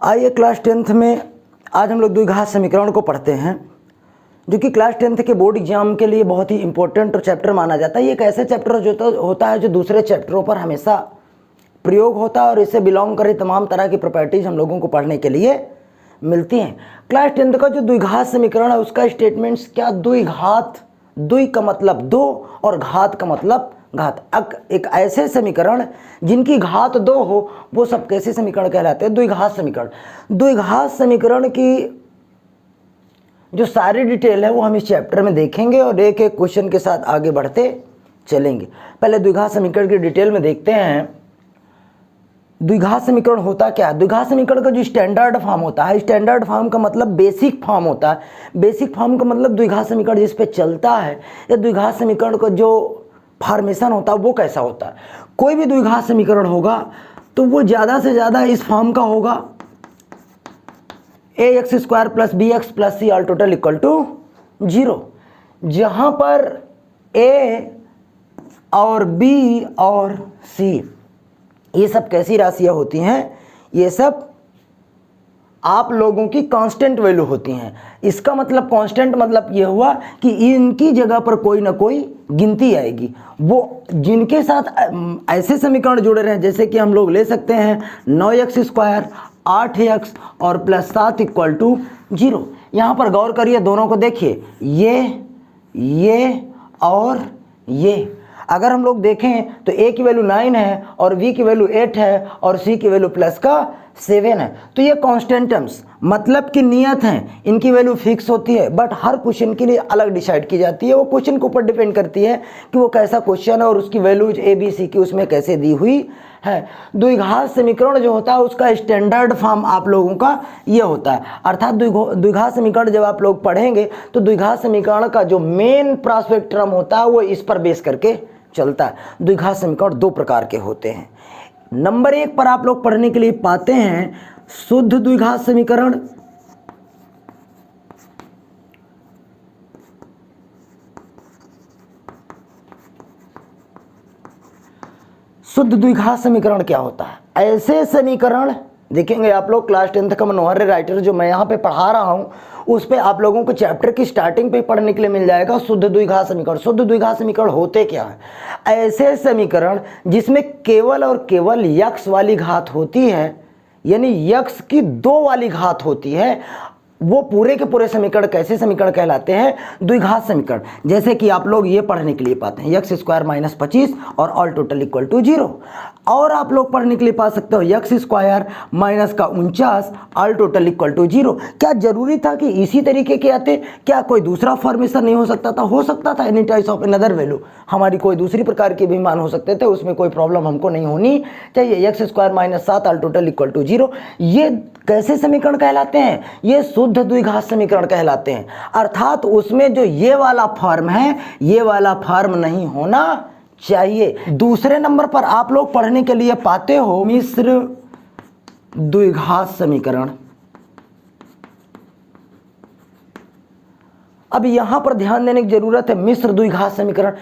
आइए class 10th में आज हम लोग द्विघात समीकरण को पढ़ते हैं, जो कि क्लास 10th के बोर्ड एग्जाम के लिए बहुत ही इंपॉर्टेंट चैप्टर माना जाता है। ये एक ऐसे चैप्टर जो होता है जो दूसरे चैप्टरों पर हमेशा प्रयोग होता है और इससे बिलोंग करे तमाम तरह की प्रॉपर्टीज हम लोगों को पढ़ने के लिए मिलती हैं। क्लास 10th का जो द्विघात समीकरण है उसका स्टेटमेंट्स क्या, द्विघात, द्वि का मतलब दो और घात का मतलब घात। एक ऐसे समीकरण जिनकी घात दो हो वो सब कैसे समीकरण कहलाते हैं? द्विघात समीकरण। द्विघात समीकरण की जो सारी डिटेल है वो हम इस चैप्टर में देखेंगे और एक एक क्वेश्चन के साथ आगे बढ़ते चलेंगे। पहले द्विघात समीकरण की डिटेल में देखते हैं। द्विघात समीकरण होता क्या है? द्विघात समीकरण का जो स्टैंडर्ड फॉर्म होता है, स्टैंडर्ड फॉर्म का मतलब बेसिक फॉर्म होता है। बेसिक फॉर्म का मतलब द्विघात समीकरण जिस पे चलता है, या द्विघात समीकरण का जो फॉर्मेशन होता है वो कैसा होता है। कोई भी द्विघात समीकरण होगा तो वो ज़्यादा से ज़्यादा इस फॉर्म का होगा, ax square plus b x plus c all total equal to 0, जहाँ पर a और b और c ये सब कैसी राशियाँ होती हैं? ये सब आप लोगों की कांस्टेंट वैल्यू होती हैं। इसका मतलब कांस्टेंट मतलब ये हुआ कि इनकी जगह पर कोई ना कोई गिनती आएगी। वो जिनके साथ ऐसे समीकरण जुड़े रहे, जैसे कि हम लोग ले सकते हैं 9x स्क्वायर 8x और प्लस 7 इक्वल टू 0। यहाँ पर गौर करिए, दोनों को देखिए, ये और ये। अगर हम लोग देखें तो a की वैल्यू 9 है और b की वैल्यू 8 है और c की वैल्यू प्लस का 7 है। तो ये कांस्टेंट टर्म्स मतलब कि नियत हैं, इनकी वैल्यू फिक्स होती है, बट हर क्वेश्चन के लिए अलग डिसाइड की जाती है। वो क्वेश्चन के ऊपर डिपेंड करती है कि वो कैसा क्वेश्चन है और उसकी वैल्यूज a b c की उसमें कैसे दी हुई है। द्विघात समीकरण जो होता है उसका स्टैंडर्ड फॉर्म आप लोगों का ये होता है। अर्थात द्विघात समीकरण जब आप लोग पढ़ेंगे तो द्विघात समीकरण का जो मेन प्रॉस्पेक्ट टर्म होता है वो इस पर बेस करके चलता है। द्विघात समीकरण दो प्रकार के होते हैं। नंबर 1 पर आप लोग पढ़ने के लिए पाते हैं शुद्ध द्विघात समीकरण, शुद्ध द्विघात समीकरण क्या होता है? ऐसे समीकरण देखेंगे आप लोग क्लास 10th का मनोहर राइटर जो मैं यहाँ पे पढ़ा रहा हूँ उस पे आप लोगों को चैप्टर की स्टार्टिंग पे पढ़ने के लिए मिल जाएगा शुद्ध द्विघात समीकरण। शुद्ध द्विघात समीकरण होते क्या है? ऐसे समीकरण जिसमें केवल और केवल यक्स वाली घात होती है, यानी यक्स की 2 वाली घात होती है, वो पूरे के पूरे समीकरण कैसे समीकरण कहलाते हैं? द्विघात समीकरण। जैसे कि आप लोग ये पढ़ने के लिए पाते हैं x स्क्वायर माइनस 25 और ऑल टोटल इक्वल टू 0। और आप लोग पढ़ने के लिए पा सकते हो x स्क्वायर माइनस का 49 ऑल टोटल इक्वल टू 0। क्या जरूरी था कि इसी तरीके के आते? क्या कोई दूसरा फॉर्मेशन नहीं हो सकता था? हो सकता था, any types of another value, हमारी कोई दूसरी प्रकार के भी मान हो सकते थे, उसमें कोई प्रॉब्लम हमको नहीं होनी चाहिए। x square minus 7 all total equal to 0, ये कैसे समीकरण कहलाते हैं? ये शुद्ध द्विघात समीकरण कहलाते हैं। अर्थात उसमें जो ये वाला फॉर्म है, ये वाला फॉर्म नहीं होना चाहिए। दूसरे नंबर पर आप लोग पढ़ने के लिए पाते हो मिश्र द्विघात समीकरण। अब यहां पर ध्यान देने की जरूरत है, मिश्र द्विघात समीकरण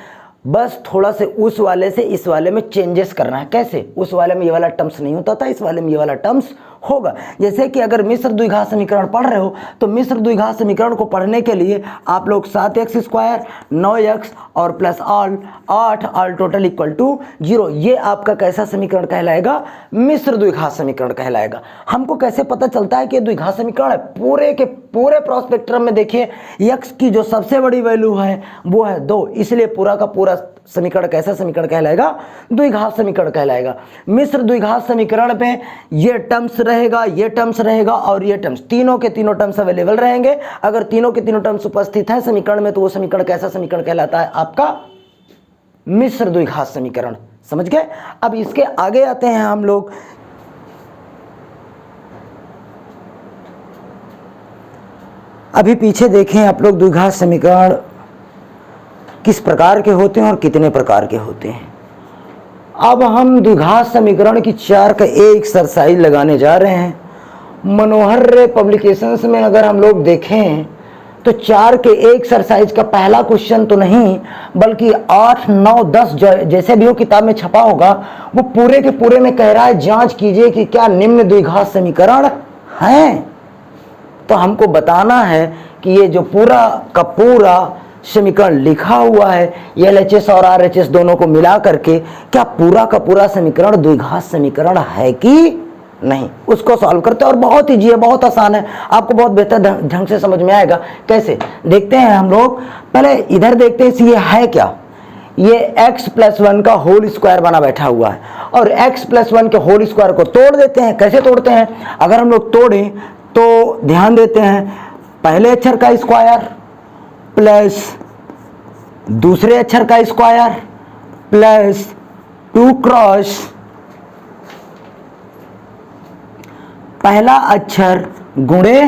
बस थोड़ा से उस वाले से इस वाले में चेंजेस करना है। कैसे? उस वाले में ये वाला टर्म्स नहीं होता था, इस वाले में ये वाला टर्म्स होगा। जैसे कि अगर मिश्र द्विघात समीकरण पढ़ रहे हो तो मिश्र द्विघात समीकरण को पढ़ने के लिए आप लोग 7x स्क्वायर 9x और plus all 8 all total equal to 0, ये आपका कैसा समीकरण कहलाएगा? मिश्र द्विघात समीकरण कहलाएगा। हमको कैसे पता चलता है कि द्विघात समीकरण है? पूरे के पूरे प्रोस्पेक्ट्रम में देखिए, x की जो सबसे बड़ी वैल्यू है वो है 2, इसलिए पूरा का पूरा समीकरण कैसा समीकरण कहलाएगा? द्विघात समीकरण कहलाएगा। मिश्र द्विघात समीकरण में ये टर्म्स रहेगा, ये टर्म्स रहेगा और ये टर्म्स, तीनों के तीनों टर्म्स अवेलेबल रहेंगे। अगर तीनों के तीनों टर्म्स उपस्थित हैं समीकरण में तो वो समीकरण कैसा समीकरण कहलाता है? आपका मिश्र द्विघात समीकरण। समझ गए? अब इसके आगे आते हैं हम लोग। अभी पीछे देखें आप लोग द्विघात समीकरण किस प्रकार के होते हैं और कितने प्रकार के होते हैं। अब हम द्विघात समीकरण की 4 का एक एक्सरसाइज लगाने जा रहे हैं। मनोहर रे पब्लिकेशंस में अगर हम लोग देखें तो 4 के एक एक्सरसाइज का पहला क्वेश्चन तो नहीं बल्कि 8, 9, 10 जैसे भी हो किताब में छपा होगा, वो पूरे के पूरे में कह रहा है जांच कीजिए कि क्या निम्न द्विघात समीकरण हैं। तो हमको बताना है कि ये जो पूरा का पूरा समीकरण लिखा हुआ है LHS और RHS दोनों को मिला करके क्या पूरा का पूरा समीकरण द्विघात समीकरण है कि नहीं, उसको सॉल्व करते हैं। और बहुत ईजी है, बहुत आसान है, आपको बहुत बेहतर ढंग से समझ में आएगा। कैसे देखते हैं हम लोग, पहले इधर देखते हैं ये है क्या। ये x+1 का होल स्क्वायर बना बैठा हुआ है और x+1 के होल स्क्वायर को तोड़ देते हैं। कैसे तोड़ते हैं, अगर हम लोग तोड़ें तो ध्यान देते हैं, पहले अक्षर का स्क्वायर प्लस दूसरे अक्षर का स्क्वायर प्लस 2 क्रॉस पहला अक्षर गुणे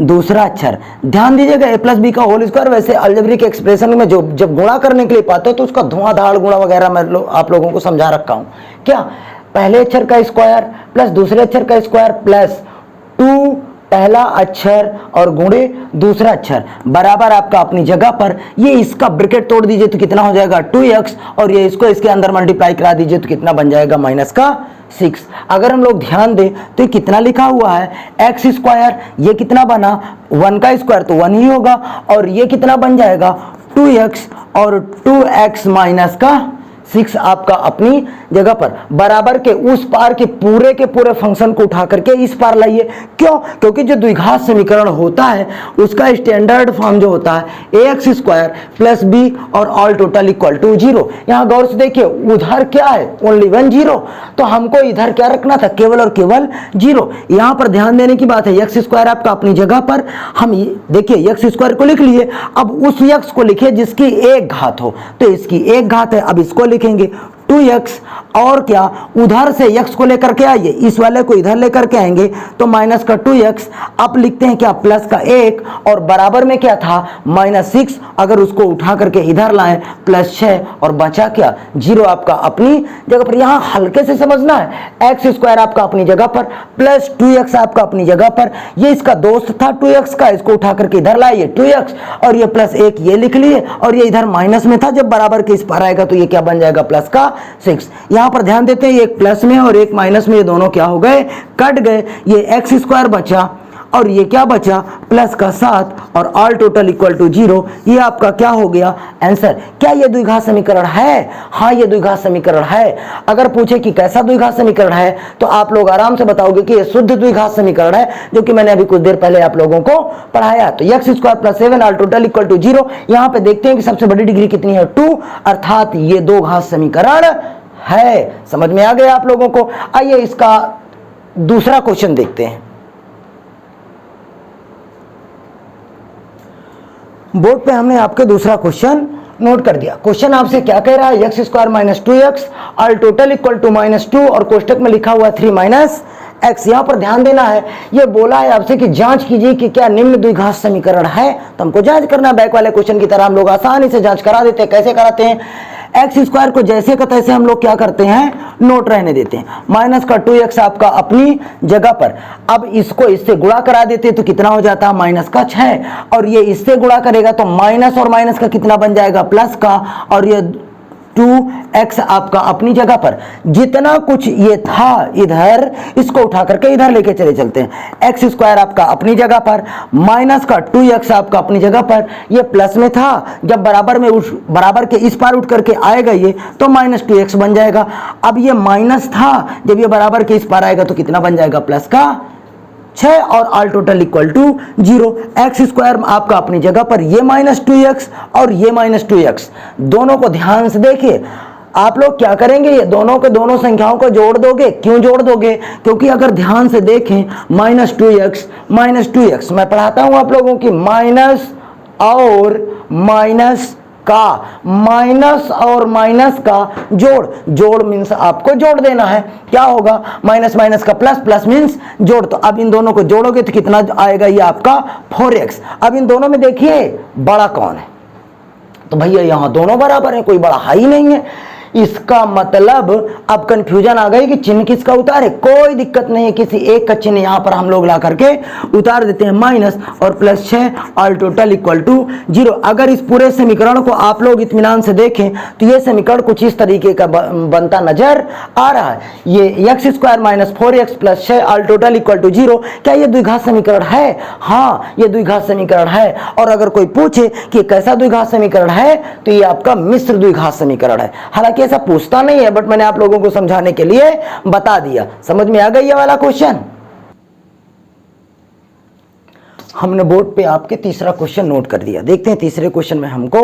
दूसरा अक्षर। ध्यान दीजिएगा a+b का होल स्क्वायर वैसे अलजेब्रिक एक्सप्रेशन में जो जब गुणा करने के लिए पाते हो तो उसका धुआंधार गुणा वगैरह मैं आप लोगों को समझा रखा हूं। क्या, पहले अक्षर का स्क्वायर प्लस दूसरे अक्षर का स्क्वायर प्लस 2 पहला अक्षर और गुणे दूसरा अक्षर बराबर आपका अपनी जगह पर। ये इसका ब्रैकेट तोड़ दीजिए तो कितना हो जाएगा 2x और ये इसको इसके अंदर मल्टीप्लाई करा दीजिए तो कितना बन जाएगा -6। अगर हम लोग ध्यान दें तो ये कितना लिखा हुआ है x², ये कितना बना 1 का स्क्वायर तो 1 ही होगा और ये कितना बन जाएगा 2x और 2x -6 आपका अपनी जगह पर बराबर के उस पार के पूरे फंक्शन को उठा करके इस पार लाइए। क्यों, क्योंकि जो द्विघात समीकरण होता है उसका स्टैंडर्ड फॉर्म जो होता है ax² + b और ऑल टोटल इक्वल टू 0। यहाँ गौर से देखिए उधर क्या है ओनली 1 0, तो हमको इधर क्या रखना था केवल और केवल 0। यहाँ पर ध्यान देने की बात है x² आपका अपनी जगह पर, हम देखिए x² को लिख लिए। अब उस x को लिखिए जिसकी एक घात हो, तो इसकी एक घात है, अब इसको लिखेंगे 2x और क्या उधर से x को लेकर के आइए, इस वाले को इधर लेकर के आएंगे तो -2x। अब लिखते हैं क्या प्लस का 1 और बराबर में क्या था -6, अगर उसको उठा करके इधर लाएं +6 और बचा क्या 0 आपका अपनी जगह पर। यहाँ हल्के से समझना है, x² आपका अपनी जगह पर प्लस 2x आपका अपनी जगह पर, ये इसका दोस्त था 2x का, इसको उठा करके इधर लाइए 2x और ये +1 ये लिख लिए और ये इधर माइनस में था, जब बराबर के इस पर आएगा तो ये क्या बन जाएगा +6। यहां पर ध्यान देते हैं एक प्लस में और एक माइनस में, ये दोनों क्या हो गए कट गए, ये x² बचा और ये क्या बचा +7 और ऑल टोटल इक्वल टू 0। ये आपका क्या हो गया आंसर। क्या ये द्विघात समीकरण है? हाँ ये द्विघात समीकरण है। अगर पूछे कि कैसा द्विघात समीकरण है तो आप लोग आराम से बताओगे कि ये शुद्ध द्विघात समीकरण है, जो कि मैंने अभी कुछ देर पहले आप लोगों को पढ़ाया। तो x² + 7 all total equal to 0। यहां पे देखते हैं कि सबसे बड़ी डिग्री कितनी है 2, अर्थात ये दो घात समीकरण है। समझ में आ गया आप लोगों को। आइए इसका दूसरा क्वेश्चन देखते हैं। बोर्ड पे हमने आपके दूसरा क्वेश्चन नोट कर दिया। क्वेश्चन आपसे क्या कह रहा है, x² - 2x all total equal to -2 और कोष्टक में लिखा हुआ 3 - x। यहां पर ध्यान देना है, ये बोला है आपसे कि जांच कीजिए कि क्या निम्न द्विघात समीकरण है। तो हमको जांच करना, बैक वाले क्वेश्चन की तरह हम लोग आसानी से जांच करा देते हैं। कैसे कराते हैं, x² को जैसे का तैसे हम लोग क्या करते हैं नोट रहने देते हैं, -2x आपका अपनी जगह पर। अब इसको इससे गुणा करा देते तो कितना हो जाता है -6 और ये इससे गुणा करेगा तो माइनस और माइनस का कितना बन जाएगा प्लस का, और ये 2x आपका अपनी जगह पर। जितना कुछ ये था इधर, इसको उठा करके इधर लेके चले चलते हैं। x² आपका अपनी जगह पर -2x आपका अपनी जगह पर, ये प्लस में था, जब बराबर के इस पार उठ करके आएगा ये तो -2x बन जाएगा। अब ये माइनस था, जब ये बराबर के इस पार आएगा तो कितना बन जाएगा +6 और all total equal to 0। x² आपका अपनी जगह पर, ये -2x और ये -2x, दोनों को ध्यान से देखिए। आप लोग क्या करेंगे, ये दोनों के दोनों संख्याओं को जोड़ दोगे। क्यों जोड़ दोगे, क्योंकि अगर ध्यान से देखें -2x मैं पढ़ाता हूं आप लोगों की, माइनस और माइनस और माइनस का जोड़ मीन्स आपको जोड़ देना है। क्या होगा, माइनस का प्लस मीन्स जोड़। तो अब इन दोनों को जोड़ोगे तो कितना आएगा, ये आपका 4x। अब इन दोनों में देखिए बड़ा कौन है, तो भैया यहां दोनों बराबर है, कोई बड़ा हाई नहीं है। इसका मतलब अब कंफ्यूजन आ गई कि चिन्ह किसका उतारे, कोई दिक्कत नहीं है, किसी एक का चिन्ह यहां पर हम लोग ला करके उतार देते हैं, माइनस और plus 6 all total equal to 0। अगर इस पूरे समीकरण को आप लोग इत्मीनान से देखें तो ये समीकरण कुछ इस तरीके का बनता नजर आ रहा है। ये x square minus 4x plus 6 all total equal to 0, क्या ये द्विघात समीकरण है? हाँ, ये द्विघात समीकरण है। और अगर कोई पूछे कि कैसा द्विघात समीकरण है तो ये आपका मिश्र द्विघात समीकरण है। हालांकि ऐसा पूछता नहीं है, बट मैंने आप लोगों को समझाने के लिए बता दिया। समझ में आ गई ये वाला क्वेश्चन? हमने बोर्ड पे आपके तीसरा क्वेश्चन नोट कर दिया। देखते हैं तीसरे क्वेश्चन में हमको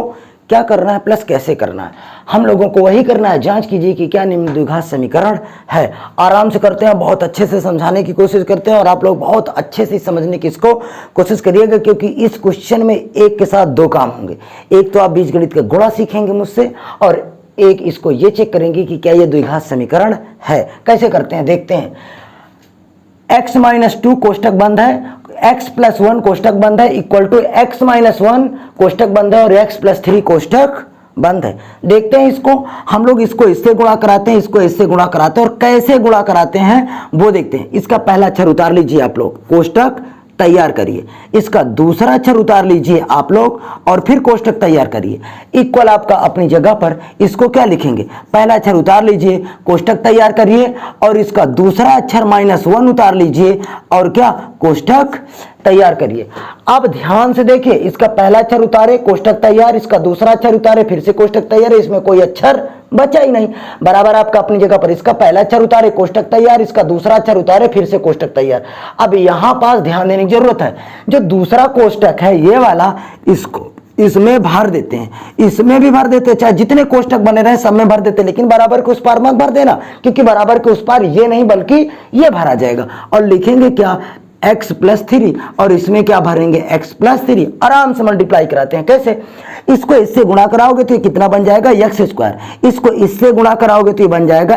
क्या करना है प्लस कैसे करना है। हम लोगों को वही करना है, जांच कीजिए कि क्या निम्न द्विघात समीकरण है। आराम से करते हैं, बहुत अच्छे से समझाने की कोशिश करते हैं और आप लोग बहुत अच्छे से समझने की इसको कोशिश करिएगा, क्योंकि इस क्वेश्चन में एक के साथ दो काम होंगे। एक तो आप बीजगणित का गुणा सीखेंगे मुझसे, और एक इसको ये चेक करेंगे कि क्या ये द्विघात समीकरण है। कैसे करते हैं देखते हैं। x माइनस 2 कोष्टक बंद है, x प्लस 1 कोष्टक बंद है, इक्वल टू x माइनस 1 कोष्टक बंद है और x प्लस 3 कोष्टक बंद है। देखते हैं इसको, हम लोग इसको इससे गुणा कराते हैं, इसको इससे गुणा कराते हैं, और कैसे गुणा कराते हैं वो देखते हैं। इसका पहला अक्षर उतार लीजिए आप लोग, कोष्टक तैयार करिए। इसका दूसरा अक्षर उतार लीजिए आप लोग और फिर कोष्टक तैयार करिए। इक्वल आपका अपनी जगह पर, इसको क्या लिखेंगे, पहला अक्षर उतार लीजिए, कोष्टक तैयार करिए, और इसका दूसरा अक्षर -1 उतार लीजिए और क्या, कोष्टक तैयार करिए। अब ध्यान से देखिए, इसका पहला अक्षर उतारे, कोष्टक तैयार, इसका दूसरा अक्षर उतारे, फिर से कोष्टक तैयार, इसमें कोई अक्षर बचा ही नहीं। बराबर आपका अपनी जगह पर, इसका पहला अक्षर उतारे, कोष्टक तैयार, इसका दूसरा अक्षर उतारे, फिर से कोष्टक तैयार। अब यहां पास ध्यान देने की जरूरत है, जो दूसरा कोष्टक है ये वाला, इसको इसमें भर देते हैं, इसमें भी भर देते हैं, चाहे जितने कोष्टक बने रहे सब में भर देते हैं, लेकिन बराबर के उस पार मत भर देना, क्योंकि बराबर के उस पार ये नहीं बल्कि ये भरा जाएगा। और लिखेंगे क्या, x प्लस 3, और इसमें क्या भरेंगे, x प्लस 3। आराम से मल्टीप्लाई कराते हैं। कैसे, इसको इससे गुणा कराओगे तो ये कितना बन जाएगा, x स्क्वायर। इसको इससे गुणा कराओगे तो ये बन जाएगा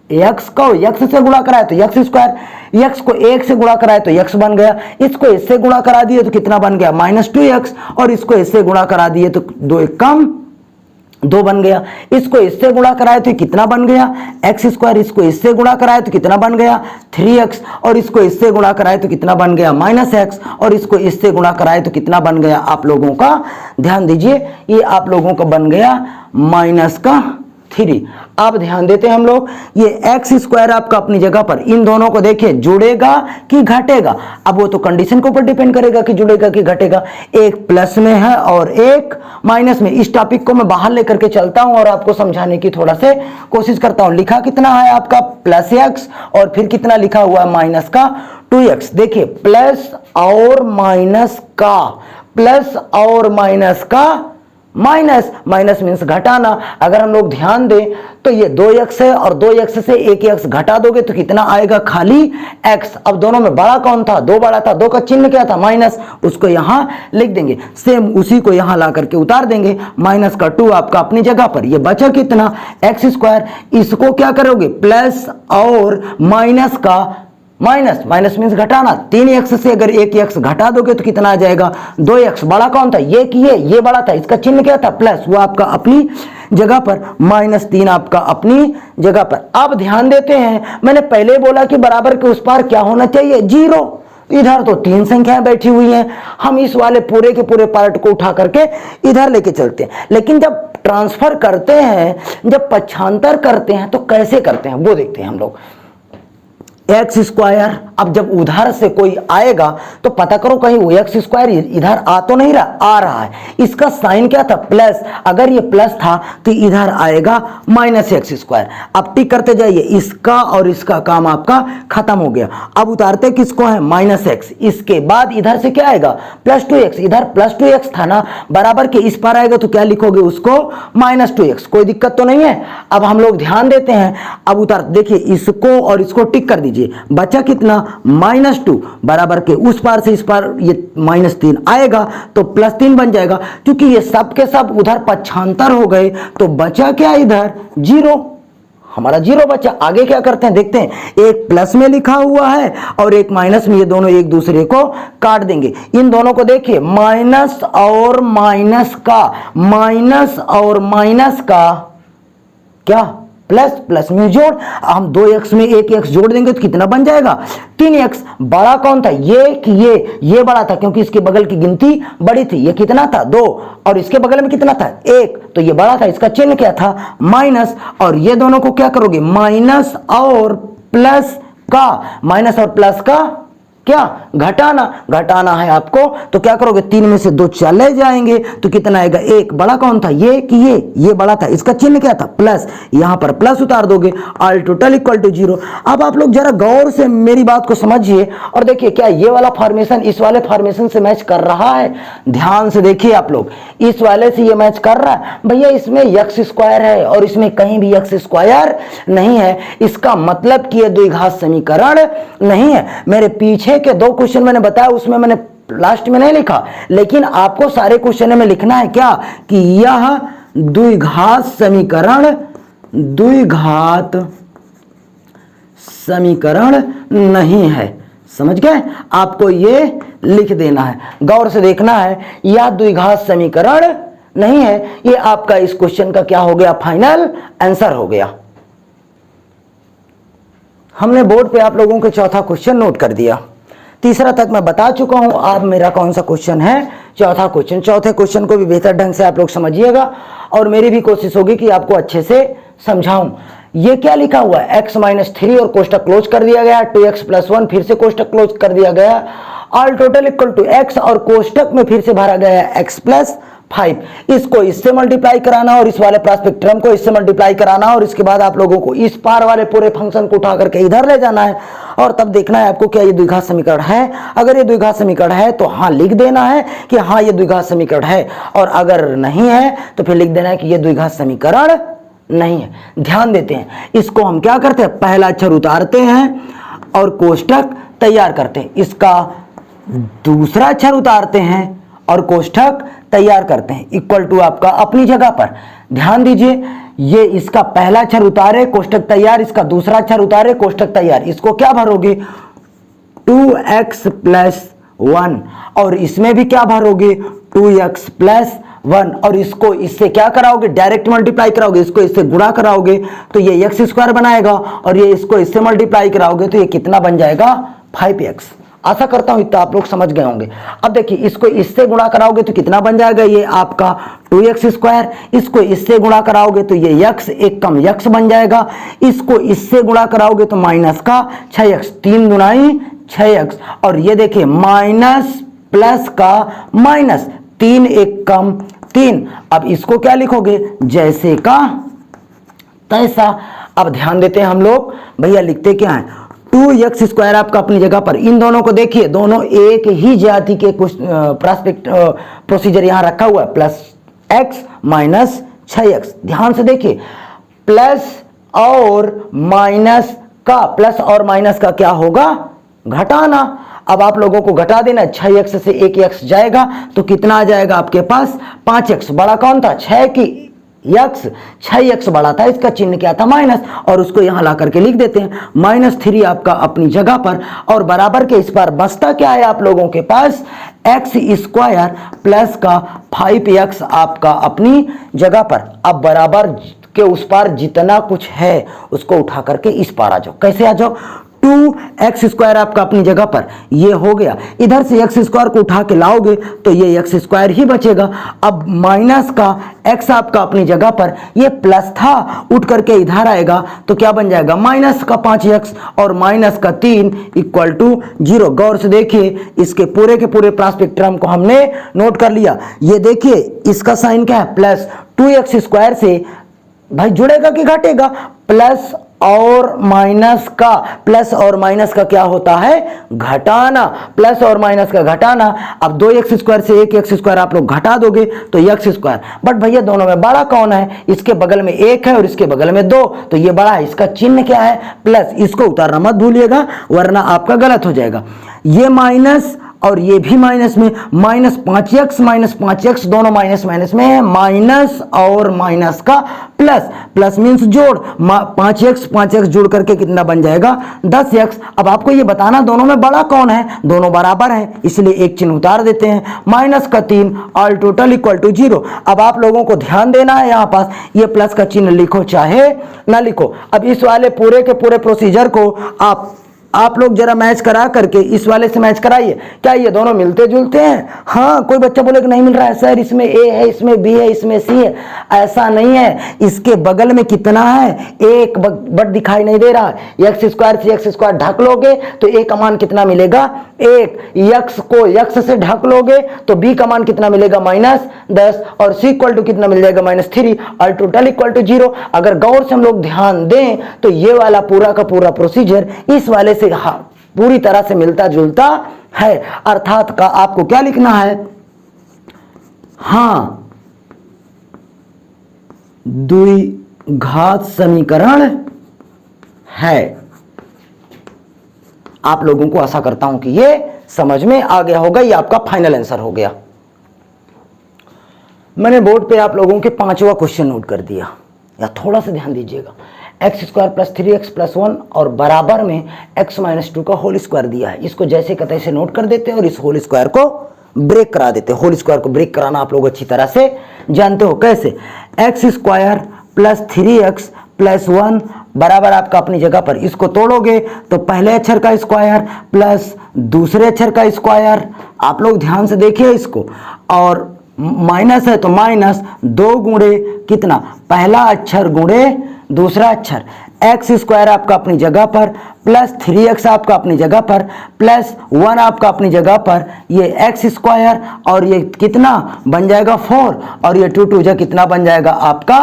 x को x से गुणा कराए तो x स्क्वायर, x को 1 से गुणा कराए तो x बन गया। इसको इससे गुणा करा दिए तो कितना बन गया, -2x, और इसको इससे गुणा करा दिए तो 2 1 कम 2 बन गया। इसको इससे गुणा कराए तो कितना बन गया, x स्क्वायर। इसको इससे गुणा कराए तो कितना बन गया, 3x, और इसको इससे गुणा कराए तो कितना बन गया, -x, और इसको इससे गुणा कराए तो कितना बन गया, आप लोगों का ध्यान दीजिए, ये आप लोगों का बन गया -3। अब ध्यान देते हैं हम लोग, ये x स्क्वायर आपका अपनी जगह पर, इन दोनों को देखिए जुड़ेगा कि घटेगा। अब वो तो कंडीशन के ऊपर डिपेंड करेगा कि जुड़ेगा कि घटेगा। एक प्लस में है और एक माइनस में। इस टॉपिक को मैं बाहर लेकर के चलता हूं और आपको समझाने की थोड़ा से कोशिश करता हूं। लिखा कितना है आपका, +x, और फिर कितना लिखा हुआ है, माइनस का 2x। देखिए, प्लस और माइनस का, प्लस और माइनस का माइनस, माइनस मीन्स घटाना। अगर हम लोग ध्यान दें तो ये 2x है और 2x से एक x घटा दोगे तो कितना आएगा, खाली x। अब दोनों में बड़ा कौन था, 2 बड़ा था, 2 का चिन्ह क्या था, माइनस, उसको यहां लिख देंगे। सेम उसी को यहां ला करके उतार देंगे, माइनस का 2 आपका अपनी जगह पर। ये बचा कितना, x स्क्वायर। इसको क्या करोगे, प्लस और माइनस का माइनस, माइनस मीन्स घटाना। 3x से अगर 1x घटा दोगे तो कितना आ जाएगा, 2x। बड़ा कौन था, ये कि ये बड़ा था, इसका चिन्ह क्या था, प्लस, वो आपका अपनी जगह पर, -3 आपका अपनी जगह पर। अब ध्यान देते हैं, मैंने पहले बोला कि बराबर के उस पार क्या होना चाहिए, 0। इधर तो 3 संख्याएं बैठी हुई हैं, हम इस वाले पूरे के पूरे पार्ट को उठा करके इधर लेके चलते हैं। लेकिन जब ट्रांसफर करते हैं, जब पक्षांतर करते हैं तो कैसे करते हैं वो देखते हैं हम लोग। एक्स स्क्वायर, अब जब उधर से कोई आएगा तो पता करो कहीं वो एक्स स्क्वायर इधर आ तो नहीं रहा, आ रहा है। इसका साइन क्या था, प्लस। अगर ये प्लस था तो इधर आएगा -x स्क्वायर। अब टिक करते जाइए, इसका और इसका काम आपका खत्म हो गया। अब उतारते किसको है, -x। इसके बाद इधर से क्या आएगा, +2x। इधर +2x था ना, बराबर के इस पार आएगा तो क्या लिखोगे उसको, -2x। कोई दिक्कत तो नहीं है। अब हम लोग ध्यान देते हैं, अब उतार देखिए, इसको और इसको टिक कर दीजिए। बचा कितना, -2, बराबर के उस पार से इस पार ये -3 आएगा तो +3 बन जाएगा। क्योंकि ये सब के सब उधर पक्षांतर हो गए तो बचा क्या, इधर 0, हमारा 0 बचा। आगे क्या करते हैं देखते हैं, एक प्लस में लिखा हुआ है और एक माइनस में, ये दोनों एक दूसरे को काट देंगे। इन दोनों को देखिए, माइनस और माइनस का, माइनस और माइनस का क्या, प्लस प्लस में जोड़, हम 2x में 1x जोड़ देंगे तो कितना बन जाएगा 3x। बड़ा कौन था, ये कि ये बड़ा था क्योंकि इसके बगल की गिनती बड़ी थी। ये कितना था 2 और इसके बगल में कितना था 1, तो ये बड़ा था, इसका चिन्ह क्या था माइनस। और ये दोनों को क्या करोगे, माइनस और प्लस का, माइनस और प्लस का क्या, घटाना, घटाना है आपको तो क्या करोगे 3 में से 2 चले जाएंगे तो कितना आएगा 1। बड़ा कौन था, ये कि ये बड़ा था, इसका चिन्ह क्या था प्लस, यहां पर प्लस उतार दोगे, ऑल टोटल इक्वल टू 0। अब आप लोग जरा गौर से मेरी बात को समझिए और देखिए क्या ये वाला फॉर्मेशन इस वाले फॉर्मेशन से मैच कर रहा है। ध्यान से देखिए आप लोग, इस वाले से ये मैच कर रहा है भैया, इसमें x स्क्वायर है और इसमें कहीं भी x स्क्वायर नहीं है, इसका मतलब कि ये द्विघात समीकरण नहीं है। मेरे पीछे के 2 क्वेश्चन मैंने बताया उसमें मैंने लास्ट में नहीं लिखा, लेकिन आपको सारे क्वेश्चन में लिखना है क्या कि यह द्विघात समीकरण नहीं है। समझ गए, आपको ये लिख देना है, गौर से देखना है, यह द्विघात समीकरण नहीं है। ये आपका इस क्वेश्चन का क्या हो गया, फाइनल आंसर हो गया। हमने बोर्ड पे आप लोगों के चौथा क्वेश्चन नोट कर दिया, तीसरा तक मैं बता चुका हूं। अब मेरा कौन सा क्वेश्चन है, चौथा क्वेश्चन। चौथे क्वेश्चन को भी बेहतर ढंग से आप लोग समझिएगा और मेरी भी कोशिश होगी कि आपको अच्छे से समझाऊं। ये क्या लिखा हुआ है, x-3 और कोष्टक क्लोज कर दिया गया, 2x + 1 फिर से कोष्टक क्लोज कर दिया गया, all total equal to x और कोष्टक में फिर से भरा गया है x + 5। इसको इससे मल्टीप्लाई कराना और इस वाले प्रॉस्पेक्ट्रम को इससे मल्टीप्लाई कराना और इसके बाद आप लोगों को इस पार वाले पूरे फंक्शन को उठा करके इधर ले जाना है और तब देखना है आपको क्या ये द्विघात समीकरण है। अगर ये द्विघात समीकरण है तो हाँ लिख देना है कि हाँ ये द्विघात समीकरण है, और अगर नहीं है तो फिर लिख देना है कि ये द्विघात समीकरण नहीं है। ध्यान देते हैं, इसको हम क्या करते हैं, पहला अक्षर उतारते हैं और कोष्टक तैयार करते हैं, इसका दूसरा अक्षर उतारते हैं और कोष्टक तैयार करते हैं, इक्वल टू आपका अपनी जगह पर। ध्यान दीजिए, ये इसका पहला अक्षर उतारे कोष्टक तैयार, इसका दूसरा अक्षर उतारे कोष्टक तैयार, इसको क्या भरोगे 2x + 1 और इसमें भी क्या भरोगे 2x + 1 और इसको इससे क्या कराओगे, डायरेक्ट मल्टीप्लाई कराओगे, इसको इससे गुणा कराओगे तो ये x² बनाएगा और ये इसको इससे मल्टीप्लाई कराओगे तो ये कितना बन जाएगा 5x। आशा करता हूं इतना आप लोग समझ गए होंगे। अब देखिए, इसको इससे गुणा कराओगे तो कितना बन जाएगा, ये आपका 2x², इसको इससे गुणा कराओगे तो ये x एक कम x बन जाएगा, इसको इससे गुणा कराओगे तो माइनस का 6x, 3 दूनी 6x, और ये देखिए माइनस प्लस का माइनस, 3 एक कम 3। अब इसको क्या लिखोगे, जैसे का तैसा। अब ध्यान देते हैं हम लोग, भैया लिखते क्या है 2x² आपका अपनी जगह पर। इन दोनों को देखिए, दोनों एक ही जाति के प्रोसीजर यहां रखा हुआ है, +x - 6x। ध्यान से देखिए, प्लस और माइनस का क्या होगा, घटाना। अब आप लोगों को घटा देना, 6x से 1x जाएगा तो कितना आ जाएगा आपके पास 5x। बड़ा कौन था, 6 की x, 6x बड़ा था, इसका चिन्ह क्या था माइनस, और उसको यहां ला करके लिख देते हैं -3 आपका अपनी जगह पर, और बराबर के इस पर बचता क्या है आप लोगों के पास x² प्लस का 5x आपका अपनी जगह पर। अब बराबर के उस पार जितना कुछ है उसको उठा करके इस पार आ जाओ। कैसे आ जाओ, 2x² आपका अपनी जगह पर, ये हो गया, इधर से x² को उठा के लाओगे तो ये x² ही बचेगा। अब माइनस का x आपका अपनी जगह पर, ये प्लस था उठ करके इधर आएगा तो क्या बन जाएगा माइनस का 5x और माइनस का 3 = 0। गौर से देखिए, इसके पूरे के पूरे प्रॉस्पेक्ट्रम को हमने नोट कर लिया। ये देखिए इसका साइन क्या है, प्लस 2x² से भाई जुड़ेगा कि घटेगा, प्लस और माइनस का क्या होता है, घटाना, प्लस और माइनस का घटाना। अब 2x² से 1x² आप लोग घटा दोगे तो x²। बट भैया दोनों में बड़ा कौन है, इसके बगल में 1 है और इसके बगल में 2, तो ये बड़ा है, इसका चिन्ह क्या है प्लस। इसको उतारना मत भूलिएगा वरना आपका गलत हो जाएगा। ये माइनस और ये भी माइनस में, -5x दोनों माइनस माइनस में है, माइनस और माइनस का प्लस, प्लस मीन्स जोड़, 5x जोड़ करके कितना बन जाएगा 10x। अब आपको ये बताना दोनों में बड़ा कौन है, दोनों बराबर हैं इसलिए एक चिन्ह उतार देते हैं, -3 ऑल टोटल इक्वल टू 0। अब आप लोगों को ध्यान देना है, यहाँ पास ये प्लस का चिन्ह लिखो चाहे ना लिखो। अब इस वाले पूरे के पूरे प्रोसीजर को आप लोग जरा मैच करा करके इस वाले से मैच कराइए, क्या ये दोनों मिलते जुलते हैं? हाँ, कोई बच्चा बोले कि नहीं मिल रहा है सर, इसमें ए है, इसमें बी है, इसमें सी है। ऐसा नहीं है, इसके बगल में कितना है, एक बट दिखाई नहीं दे रहा है। x स्क्वायर से x स्क्वायर ढक लोगे तो a का मान कितना मिलेगा 1, x को x से ढक लोगे तो b का मान कितना मिलेगा -10 और c इक्वल टू कितना मिल जाएगा -3 और टोटल इक्वल टू 0। अगर गौर से हम लोग ध्यान दें तो ये वाला पूरा का पूरा प्रोसीजर इस वाले से पूरी तरह से मिलता जुलता है। अर्थात का आपको क्या लिखना है, हाँ द्विघात समीकरण है। आप लोगों को आशा करता हूं कि ये समझ में आ गया होगा, ये आपका फाइनल आंसर हो गया। मैंने बोर्ड पे आप लोगों के 5वां क्वेश्चन नोट कर दिया, या थोड़ा सा ध्यान दीजिएगा। x square plus 3x plus 1 और बराबर में x माइनस 2 का होल स्क्वायर दिया है। इसको जैसे कहते ऐसे नोट कर देते हैं और इस होल स्क्वायर को ब्रेक करा देते हैं। होल स्क्वायर को ब्रेक कराना आप लोग अच्छी तरह से जानते हो कैसे। x square plus 3x plus 1 बराबर आपका अपनी जगह पर, इसको तोड़ोगे तो पहले अक्षर का स्क्वायर प्लस दूसरे अक्षर का स्क्वायर, आप लोग ध्यान से देखिए इसको, और माइनस है तो माइनस 2 गुणे कितना, पहला अक्षर गुणे दूसरा अक्षर, x स्क्वायर आपका अपनी जगह पर प्लस 3x आपका अपनी जगह पर प्लस 1 आपका अपनी जगह पर, ये x स्क्वायर और ये कितना बन जाएगा 4 और ये 2 2 कितना बन जाएगा आपका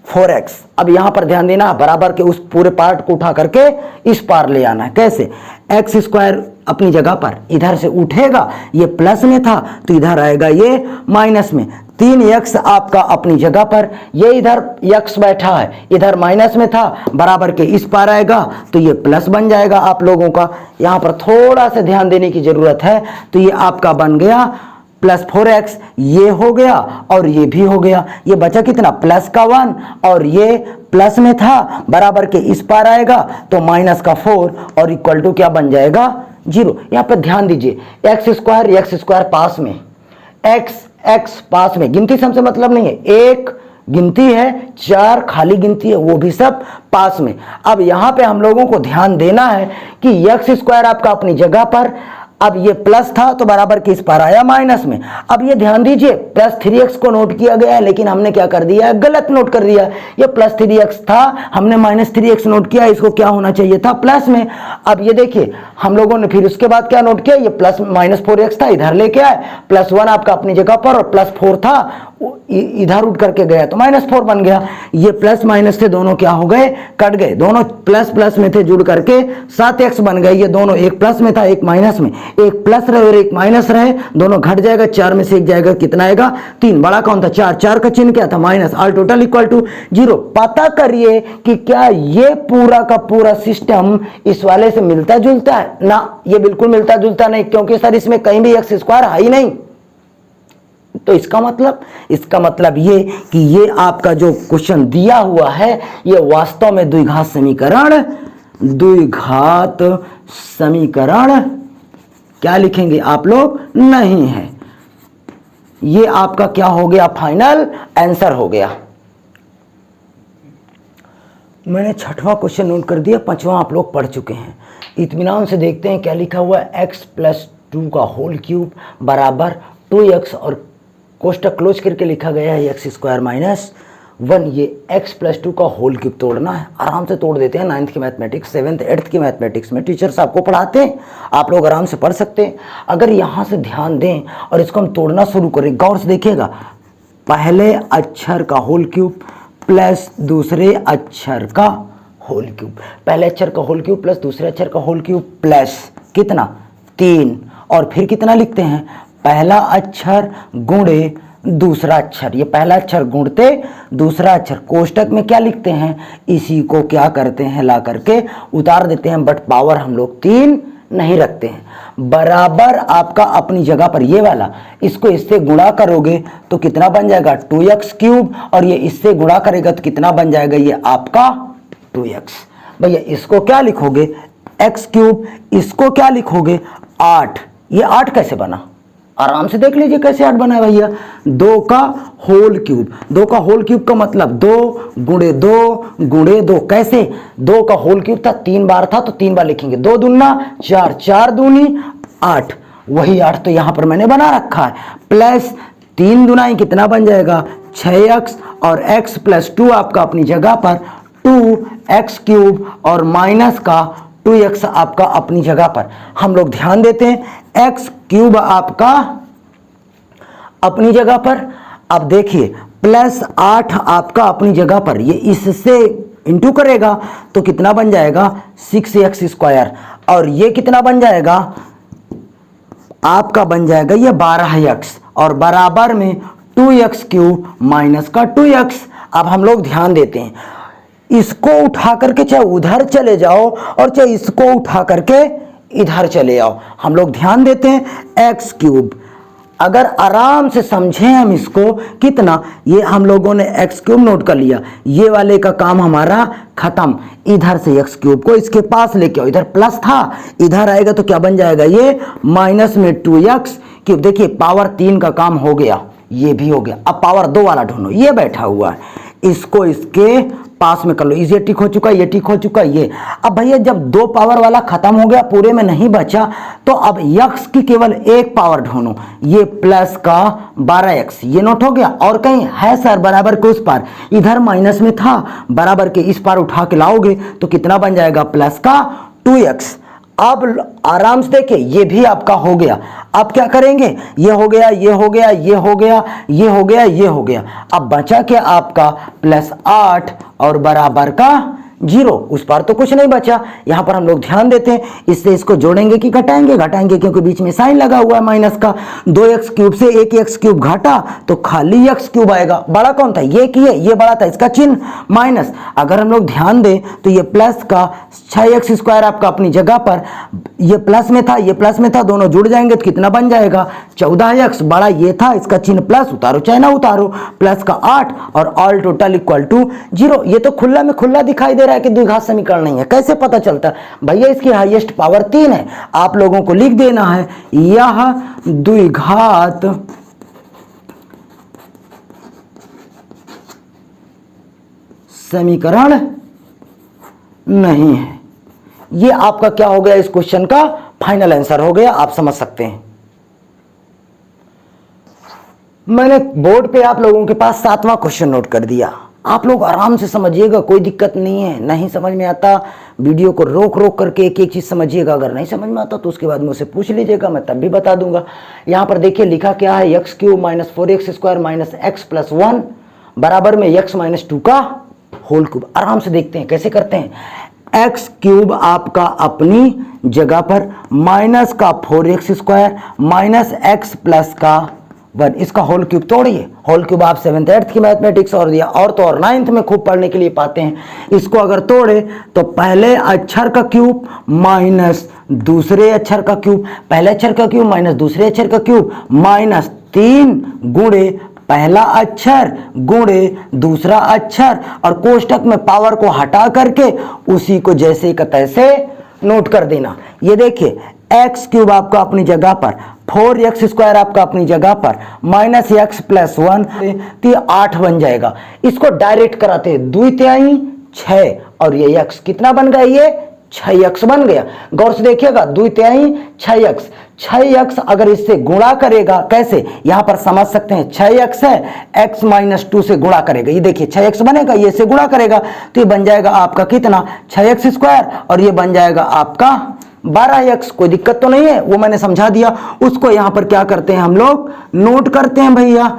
4x। अब यहां पर ध्यान देना, बराबर के उस पूरे पार्ट को उठा करके इस पार ले आना है। कैसे, x स्क्वायर अपनी जगह पर इधर से उठेगा, ये प्लस में था तो इधर आएगा ये माइनस में, 3x आपका अपनी जगह पर, ये इधर x बैठा है इधर माइनस में था, बराबर के इस पार आएगा तो ये प्लस बन जाएगा। आप लोगों का यहां पर थोड़ा सा ध्यान देने की जरूरत है। तो ये आपका बन गया प्लस 4x, ये हो गया और ये भी हो गया, ये बचा कितना प्लस का 1 और ये प्लस में था, बराबर के इस पार आएगा तो माइनस का 4 और इक्वल टू क्या बन जाएगा 0। यहाँ पर ध्यान दीजिए, x स्क्वायर पास में, x पास में, गिनती से हमसे मतलब नहीं है, एक गिनती है 4 खाली गिनती है, वो भी सब पास में। अब यहाँ पे हम लोगों को ध्यान देना है कि x स्क्वायर आपका अपनी जगह पर, अब ये प्लस था तो बराबर के इस पर आया माइनस में। अब ये ध्यान दीजिए प्लस 3x को नोट किया गया है, लेकिन हमने क्या कर दिया है, गलत नोट कर दिया। ये प्लस 3x था, हमने माइनस 3x नोट किया, इसको क्या होना चाहिए था प्लस में। अब ये देखिए हम लोगों ने फिर उसके बाद क्या नोट किया, ये प्लस -4x था, इधर लेके आए, +1 आपका अपनी जगह पर और +4 था इधर उठ करके गया तो -4 बन गया। ये प्लस माइनस थे दोनों क्या हो गए, कट गए, दोनों प्लस प्लस में थे जुड़ करके 7x बन गए। ये दोनों एक प्लस में था एक माइनस में, एक प्लस रहे और एक माइनस रहे, दोनों घट जाएगा, 4 में से एक जाएगा, कितना आएगा 3। बड़ा कौन था 4, 4 का चिन्ह क्या था minus, all total equal to 0। पता करिए कि क्या ये पूरा का पूरा सिस्टम इस वाले से मिलता जुलता है ना, ये बिल्कुल मिलता जुलता नहीं, क्योंकि सर इसमें कहीं भी x स्क्वायर है ही नहीं। तो इसका मतलब ये कि ये आपका जो क्वेश्चन दिया हुआ है ये वास्तव में द्विघात समीकरण क्या लिखेंगे आप लोग नहीं है, ये आपका क्या हो गया फाइनल आंसर हो गया। मैंने 6वां क्वेश्चन नोट कर दिया, 5वां आप लोग पढ़ चुके हैं। इत्मीनान से देखते हैं क्या लिखा हुआ है, x + 2 का होल क्यूब बराबर 2x और कोष्टक क्लोज करके लिखा गया है x स्क्वायर - 1। ये x + 2 का होल क्यूब तोड़ना है, आराम से तोड़ देते हैं। 9th की मैथमेटिक्स, 7th 8th की मैथमेटिक्स में टीचर्स आपको पढ़ाते हैं, आप लोग आराम से पढ़ सकते हैं। अगर यहाँ से ध्यान दें और इसको हम तोड़ना शुरू करें, गौर से देखिएगा, पहले अक्षर का होल क्यूब प्लस दूसरे अक्षर का होल क्यूब, पहले अक्षर का होल क्यूब प्लस दूसरे अक्षर का होल क्यूब प्लस कितना 3, और फिर कितना लिखते हैं, पहला अक्षर गुणे दूसरा अक्षर, ये पहला अक्षर गुणते दूसरा अक्षर, कोष्टक में क्या लिखते हैं, इसी को क्या करते हैं ला करके उतार देते हैं, बट पावर हम लोग 3 नहीं रखते हैं। बराबर आपका अपनी जगह पर ये वाला, इसको इससे गुणा करोगे तो कितना बन जाएगा 2x क्यूब, और ये इससे गुणा करेगा तो कितना बन जाएगा ये आपका 2x। भैया इसको क्या लिखोगे x क्यूब, इसको क्या लिखोगे 8। ये 8 कैसे बना, आराम से देख लीजिए कैसे 8 बना है भैया। 2 का होल क्यूब, 2 का होल क्यूब का मतलब 2 गुणे 2 गुणे 2, कैसे 2 का होल क्यूब था 3 बार था तो 3 बार लिखेंगे, 2 दूना 4, 4 दूनी 8, वही 8 तो यहां पर मैंने बना रखा है, प्लस 3 दुनाई कितना बन जाएगा 6x, और x प्लस 2 आपका अपनी जगह पर 2x क्यूब, और माइनस का 2x आपका अपनी जगह पर। हम लोग ध्यान देते हैं x क्यूब आपका अपनी जगह पर, अब देखिए प्लस 8 आपका अपनी जगह पर, ये इससे इंटू करेगा तो कितना बन जाएगा 6x स्क्वायर, और ये कितना बन जाएगा आपका बन जाएगा ये 12x, और बराबर में 2x क्यूब माइनस का 2x। अब हम लोग ध्यान देते हैं, इसको उठा करके चाहे उधर चले जाओ और चाहे इसको उठा करके इधर चले आओ, हम लोग ध्यान देते हैं एक्स क्यूब। अगर आराम से समझें हम इसको कितना, ये हम लोगों ने एक्स क्यूब नोट कर लिया, ये वाले का काम हमारा खत्म। इधर से एक्स क्यूब को इसके पास लेके आओ, इधर प्लस था इधर आएगा तो क्या बन जाएगा ये माइनस में 2x क्यूब। देखिए पावर 3 का काम हो गया, ये भी हो गया। अब पावर 2 वाला ढूंढो, ये बैठा हुआ है, इसको इसके पास में कर लो, ये टिक हो चुका, ये टिक हो चुका, ये। अब भैया जब 2 पावर वाला खत्म हो गया, पूरे में नहीं बचा, तो अब x की केवल एक पावर ढूंढो, ये प्लस का 12x, ये नोट हो गया। और कहीं है सर बराबर के उस पार, इधर माइनस में था, बराबर के इस पार उठा के लाओगे तो कितना बन जाएगा प्लस का 2x। अब आराम से देखिए ये भी आपका हो गया। अब क्या करेंगे, ये हो गया, ये हो गया, ये हो गया, ये हो गया, ये हो गया। अब बचा क्या आपका प्लस 8 और बराबर का 0, उस पार तो कुछ नहीं बचा। यहां पर हम लोग ध्यान देते हैं, इससे इसको जोड़ेंगे कि घटाएंगे, घटाएंगे क्योंकि बीच में साइन लगा हुआ है माइनस का। 2x क्यूब से एक x क्यूब घटा तो खाली x क्यूब आएगा। बड़ा कौन था, ये की है, ये बड़ा था, इसका चिन्ह माइनस। अगर हम लोग ध्यान दें तो ये प्लस का 6x स्क्वायर आपका अपनी जगह पर, ये प्लस में था, ये प्लस में था, दोनों जुड़ जाएंगे तो कितना बन जाएगा 14x। बड़ा ये था, इसका चिन्ह प्लस, उतारो चाहे ना उतारो, प्लस का 8 और ऑल टोटल इक्वल टू 0। ये तो खुला में खुला दिखाई दे रहा है कि द्विघात समीकरण नहीं है। कैसे पता चलता है भैया, इसकी हाईएस्ट पावर 3 है। आप लोगों को लिख देना है यह द्विघात समीकरण नहीं है। ये आपका क्या हो गया, इस क्वेश्चन का फाइनल आंसर हो गया, आप समझ सकते हैं। मैंने बोर्ड पे आप लोगों के पास 7वां क्वेश्चन नोट कर दिया, आप लोग आराम से समझिएगा, कोई दिक्कत नहीं है। नहीं समझ में आता वीडियो को रोक रोक करके एक एक चीज समझिएगा, अगर नहीं समझ में आता तो उसके बाद मुझसे पूछ लीजिएगा, मैं तब भी बता दूंगा। यहाँ पर देखिए लिखा क्या है, x cube minus 4x square minus x plus 1 बराबर में x माइनस 2 का होल क्यूब। आराम से देखते हैं कैसे करते हैं। एक्स क्यूब आपका अपनी जगह पर, माइनस का 4x square minus x plus का 1, इसका होल क्यूब तोड़िए। होल क्यूब आप 7th 8th की मैथमेटिक्स और दिया और तो और 9th में खूब पढ़ने के लिए पाते हैं। इसको अगर तोड़े तो पहले अक्षर का क्यूब माइनस दूसरे अक्षर का क्यूब, पहले अक्षर का क्यूब माइनस दूसरे अक्षर का क्यूब, माइनस 3 गुणे पहला अक्षर गुणे दूसरा अक्षर, और कोष्टक में पावर को हटा करके उसी को जैसे का तैसे नोट कर देना। ये देखिए एक्स क्यूब आपका अपनी जगह पर, 4x स्क्वायर आपका अपनी जगह पर, माइनस एक्स प्लस 1 तो 8 बन जाएगा। इसको डायरेक्ट कराते हैं, 2 तिहाई 6 और ये x कितना बन गया, ये 6x बन गया। गौर से देखिएगा 2 तिहाई 6x, 6x अगर इससे गुणा करेगा, कैसे यहां पर समझ सकते हैं, 6x है, x माइनस 2 से गुणा करेगा, ये देखिए 6x बनेगा, ये से गुणा करेगा तो ये बन जाएगा आपका कितना 6x स्क्वायर, और ये बन जाएगा आपका 12x। कोई दिक्कत तो नहीं है, वो मैंने समझा दिया। उसको यहां पर क्या करते हैं हम लोग नोट करते हैं भैया,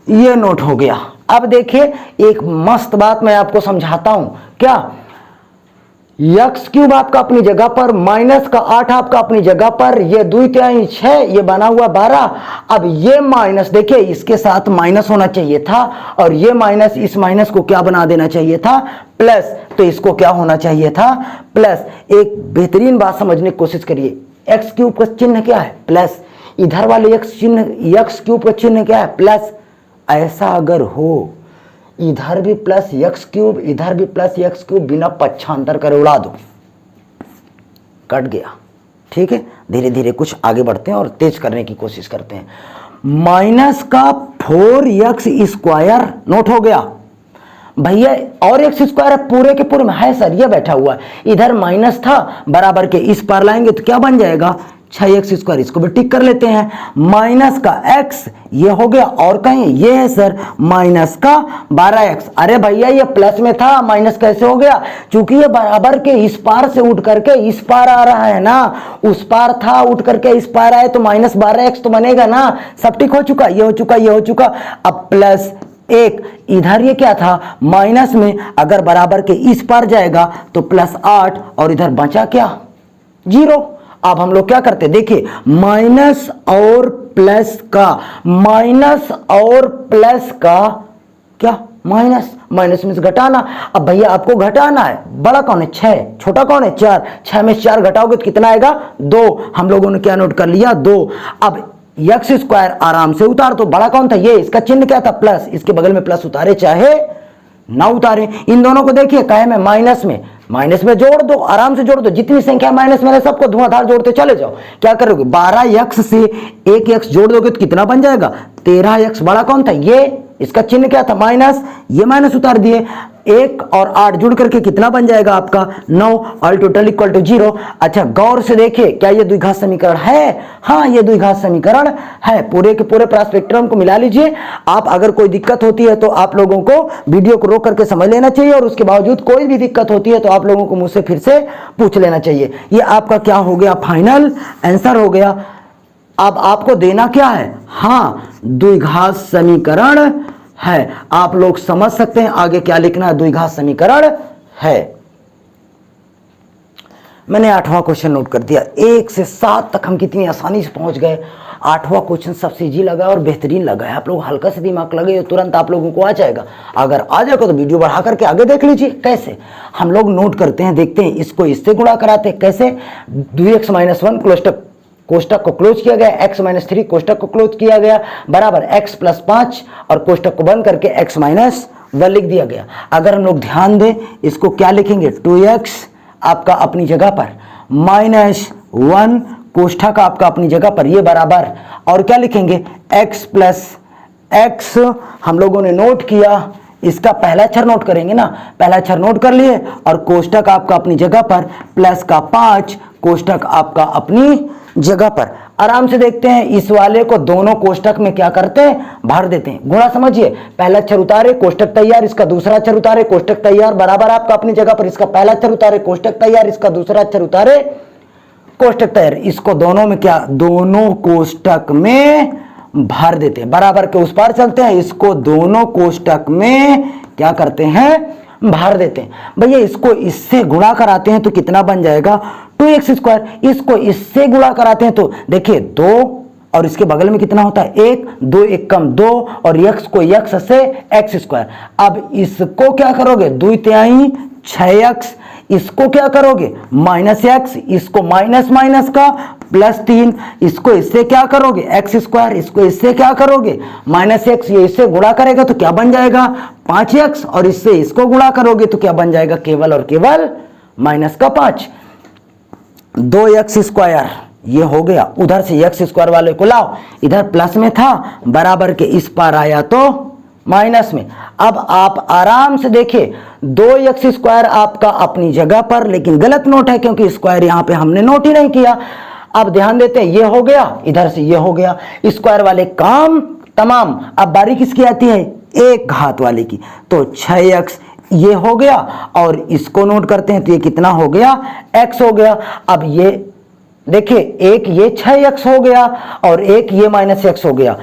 ये नोट हो गया। अब देखिए एक मस्त बात मैं आपको समझाता हूं, क्या एक्स क्यूब आपका अपनी जगह पर, माइनस का 8 आपका अपनी जगह पर, ये 2 तिहाई 6, ये बना हुआ 12। अब ये माइनस देखिए इसके साथ माइनस होना चाहिए था, और ये माइनस इस माइनस को क्या बना देना चाहिए था प्लस, तो इसको क्या होना चाहिए था प्लस। एक बेहतरीन बात समझने की कोशिश करिए, एक्स क्यूब का चिन्ह क्या है प्लस, इधर वाले एक्स क्यूब का चिन्ह क्या है प्लस। ऐसा अगर हो इधर भी प्लस एक्स क्यूब इधर भी प्लस एक्स क्यूब, बिना पक्षांतर करे उड़ा दो, कट गया। ठीक है, धीरे धीरे कुछ आगे बढ़ते हैं और तेज करने की कोशिश करते हैं। माइनस का 4x² नोट हो गया भैया, और एक्स स्क्वायर है पूरे के पूरे में है सर, ये बैठा हुआ है, इधर माइनस था बराबर के इस पार लाएंगे तो क्या बन जाएगा 6x², इसको भी टिक कर लेते हैं। माइनस का x ये हो गया, और कहीं ये है सर माइनस का 12x। अरे भैया ये प्लस में था, माइनस कैसे हो गया, क्योंकि ये बराबर के इस पार से उठ करके इस पार आ रहा है ना, उस पार था उठ करके इस पार आए तो -12x तो बनेगा ना। सब टिक हो चुका, ये हो चुका, ये हो चुका। अब प्लस 1 इधर ये क्या था माइनस में, अगर बराबर के इस पार जाएगा तो +8 और इधर बचा क्या 0। अब हम लोग क्या करते देखिए, माइनस और प्लस का क्या माइनस, माइनस में से घटाना। अब भैया आपको घटाना है, बड़ा कौन है 6, छोटा कौन है 4, 6 में से 4 घटाओगे तो कितना आएगा 2। हम लोगों ने क्या नोट कर लिया 2। अब x² आराम से उतार तो, बड़ा कौन था ये, इसका चिन्ह क्या था प्लस, इसके बगल में प्लस उतारे चाहे ना उतारे। इन दोनों को देखिए कहे में माइनस में जोड़ दो, आराम से जोड़ दो, जितनी संख्या माइनस में सबको धुआंधार जोड़ते चले जाओ। क्या करोगे 12x से 1x जोड़ दोगे तो कितना बन जाएगा 13x। बड़ा कौन था ये, इसका चिन्ह क्या था माइनस, ये माइनस उतार दिए, 1 और 8 जुड़ करके कितना बन जाएगा आपका 9, ऑल टोटल इक्वल टू 0। अच्छा गौर से देखिए क्या ये द्विघात समीकरण है, हाँ ये द्विघात समीकरण है। पूरे के पूरे स्पेक्ट्रम को मिला लीजिए आप। अगर कोई दिक्कत होती है तो आप लोगों को वीडियो को रोक करके समझ लेना चाहिए, और उसके बावजूद कोई भी दिक्कत होती है तो आप लोगों को मुझसे फिर से पूछ लेना चाहिए। ये आपका क्या हो गया फाइनल आंसर हो गया। अब आपको देना क्या है, हाँ द्विघात समीकरण है। आप लोग समझ सकते हैं आगे क्या लिखना है, द्विघात समीकरण है। मैंने 8वां क्वेश्चन नोट कर दिया। 1 से 7 तक हम कितनी आसानी से पहुंच गए। 8वां क्वेश्चन सबसे इजी लगा और बेहतरीन लगा है। आप लोग हल्का से दिमाग लगे तुरंत आप लोगों को आ जाएगा। अगर आ जाएगा तो वीडियो बढ़ा करके आगे देख लीजिए। कैसे हम लोग नोट करते हैं, देखते हैं। इसको इससे गुणा कराते हैं, कैसे 2x - 1 कोष्टक को क्लोज किया गया, x - 3 कोष्टक को क्लोज किया गया, बराबर x + 5 और कोष्टक को बंद करके x - 1 लिख दिया गया। अगर हम लोग ध्यान दें इसको क्या लिखेंगे, 2x आपका अपनी जगह पर -1 कोष्ठक आपका अपनी जगह पर, ये बराबर, और क्या लिखेंगे x + x। हम लोगों ने नोट किया, इसका पहला अक्षर नोट करेंगे ना, पहला अक्षर नोट कर लिए, और कोष्टक आपका अपनी जगह पर, प्लस का 5 कोष्टक आपका अपनी जगह पर। आराम से देखते हैं, इस वाले को दोनों कोष्टक में क्या करते हैं, भर देते हैं। गुणा समझिए, पहला अक्षर उतारे कोष्टक तैयार, इसका दूसरा अक्षर उतारे कोष्टक तैयार, बराबर आपका अपनी जगह पर। इसका पहला अक्षर उतारे कोष्टक तैयार, इसका दूसरा अक्षर उतारे कोष्टक तैयार। इसको दोनों में क्या, दोनों कोष्टक में भर देते हैं। बराबर के उस पार चलते हैं, इसको दोनों कोष्टक में क्या करते हैं, भर देते हैं। भैया इसको इससे गुणा कराते हैं तो कितना बन जाएगा 2x²। इसको इससे गुणा कराते हैं तो देखिए 2 और इसके बगल में कितना होता है 1, 2 1 कम 2, और x को x से x²। अब इसको क्या करोगे 2 तिहाई 6x, इसको क्या करोगे -x, इसको माइनस का +3, इसको इससे क्या करोगे x², इसको इससे क्या करोगे -x, ये इससे गुणा करेगा तो क्या बन जाएगा 5x, और इससे इसको गुणा करोगे तो क्या बन जाएगा केवल और केवल -5। 2x², ये हो गया। उधर से x² वाले को लाओ, इधर प्लस में था, बराबर के इस पार आया तो माइनस में। अब आप आराम से देखिए 2x² आपका अपनी जगह पर, लेकिन गलत नोट है क्योंकि स्क्वायर यहां पे हमने नोट ही नहीं किया। अब ध्यान देते हैं, ये हो गया, इधर से ये हो गया, स्क्वायर वाले काम तमाम। अब बारी किसकी आती है, एक घात वाले की, तो 6x ये हो गया, और इसको नोट करते हैं तो ये कितना हो गया x हो गया। अब ये देखिए, एक ये 6x हो गया और एक ये -x हो गया।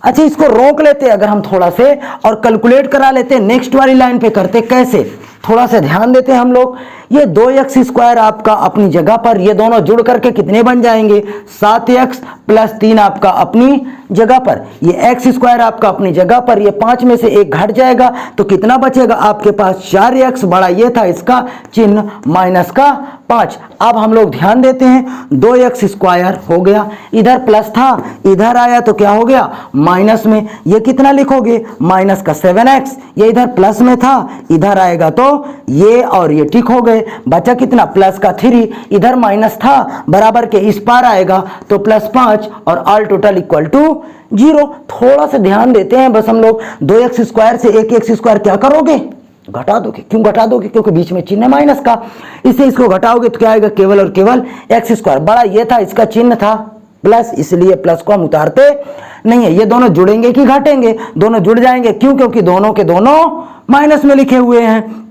अच्छा इसको रोक लेते अगर हम थोड़ा से और कैलकुलेट करा लेते, नेक्स्ट वाली लाइन पे करते। कैसे, थोड़ा सा ध्यान देते हैं हम लोग। ये 2x² आपका अपनी जगह पर, ये दोनों जुड़ करके कितने बन जाएंगे 7x + 3 आपका अपनी जगह पर, ये x² आपका अपनी जगह पर, ये 5 में से 1 घट जाएगा तो कितना बचेगा आपके पास 4x, बड़ा ये था इसका चिन्ह -5। अब हम लोग ध्यान देते हैं 2x² हो गया, इधर प्लस था इधर आया तो क्या हो गया माइनस में, ये कितना लिखोगे -7x, ये इधर प्लस में था इधर आएगा तो ये और ये ठीक हो गए, बचा कितना +3, इधर माइनस था बराबर के इस पार आएगा तो +5 और ऑल टोटल इक्वल टू 0। थोड़ा सा ध्यान देते हैं बस हम लोग, 2x² से 1x² क्या करोगे घटा दोगे। क्यों घटा दोगे? क्योंकि बीच में चिन्ह है माइनस का, इससे इसको घटाओगे तो क्या आएगा केवल और केवल x², बड़ा ये था इसका चिन्ह था प्लस, इसलिए प्लस को हम उतारते नहीं है। ये दोनों जुड़ेंगे कि घटेंगे? दोनों जुड़ जाएंगे। क्यों? क्योंकि दोनों के दोनों माइनस में लिखे हुए हैं।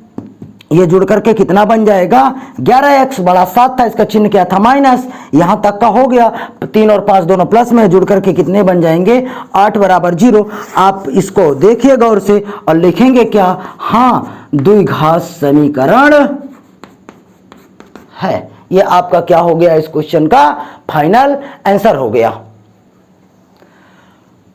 ये जुड़ करके कितना बन जाएगा 11x, बड़ा 7 था इसका चिन्ह क्या था माइनस, यहां तक का हो गया, 3 और 5 दोनों प्लस में, जुड़ करके कितने बन जाएंगे 8 = 0। आप इसको देखिए गौर से और लिखेंगे क्या, हाँ द्विघात समीकरण है। ये आपका क्या हो गया इस क्वेश्चन का फाइनल आंसर हो गया।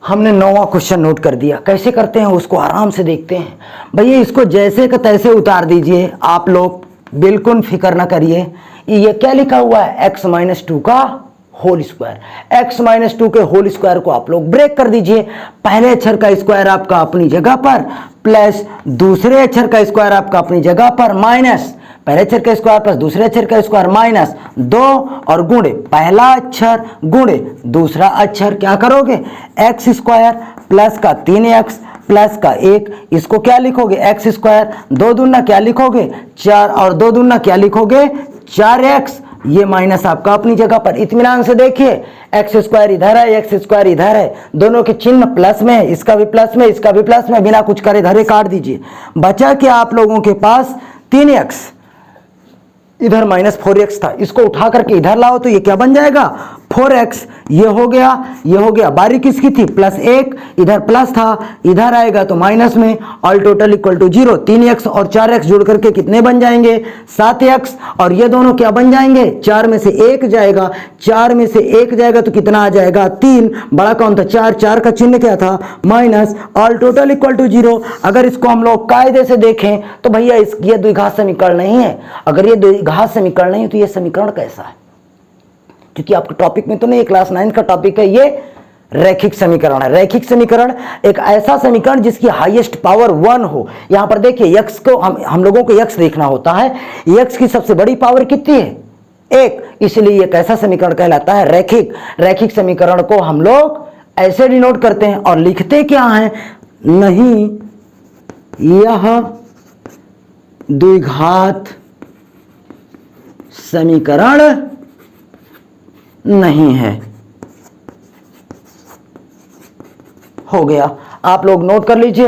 हमने 9वां क्वेश्चन नोट कर दिया, कैसे करते हैं उसको आराम से देखते हैं। भैया इसको जैसे का तैसे उतार दीजिए आप लोग, बिल्कुल फिक्र ना करिए। ये क्या लिखा हुआ है x - 2 का होल स्क्वायर, x - 2 के होल स्क्वायर को आप लोग ब्रेक कर दीजिए। पहले अक्षर का स्क्वायर आपका अपनी जगह पर प्लस दूसरे अक्षर का स्क्वायर आपका अपनी जगह पर माइनस पहले अक्षर का स्क्वायर प्लस दूसरे अक्षर का स्क्वायर -2 और गुणे पहला अक्षर गुणे दूसरा अक्षर, क्या करोगे x² प्लस का 3x प्लस का 1, इसको क्या लिखोगे x², 2 दूना क्या लिखोगे 4 और 2 दूना क्या लिखोगे 4x, ये माइनस आपका अपनी जगह पर। इत्मीनान से देखिए x² इधर है x² इधर है, दोनों के चिन्ह प्लस में है, इसका भी प्लस में इसका भी प्लस में, बिना कुछ करे धरे काट दीजिए। बचा क्या आप लोगों के पास 3x, इधर -4x था, इसको उठा करके इधर लाओ तो ये क्या बन जाएगा 4x, ये हो गया बारी किसकी थी +1, इधर प्लस था इधर आएगा तो माइनस में, all total equal to 0। 3x और 4x जुड़ करके कितने बन जाएंगे 7x, और ये दोनों क्या बन जाएंगे 4 में से 1 जाएगा, 4 में से 1 जाएगा तो कितना आ जाएगा 3, बड़ा कौन था 4, 4 का चिन्ह क्या था minus, all total equal to 0। अगर इसको हम लोग कायदे से देखें तो भैया ये द्विघात समीकरण नहीं है। अगर ये द्विघात समीकरण नहीं है तो ये समीकरण कैसा है? क्योंकि आपके टॉपिक में तो नहीं, क्लास 9 का टॉपिक है ये रैखिक समीकरण है। रैखिक समीकरण एक ऐसा समीकरण जिसकी हाईएस्ट पावर 1 हो। यहां पर देखिए x को हम लोगों को x देखना होता है, x की सबसे बड़ी पावर कितनी है 1, इसलिए ये कैसा समीकरण कहलाता है रैखिक। रैखिक समीकरण को हम लोग ऐसे डिनोट करते हैं और लिखते क्या है, नहीं यह द्विघात समीकरण नहीं है। हो गया, आप लोग नोट कर लीजिए।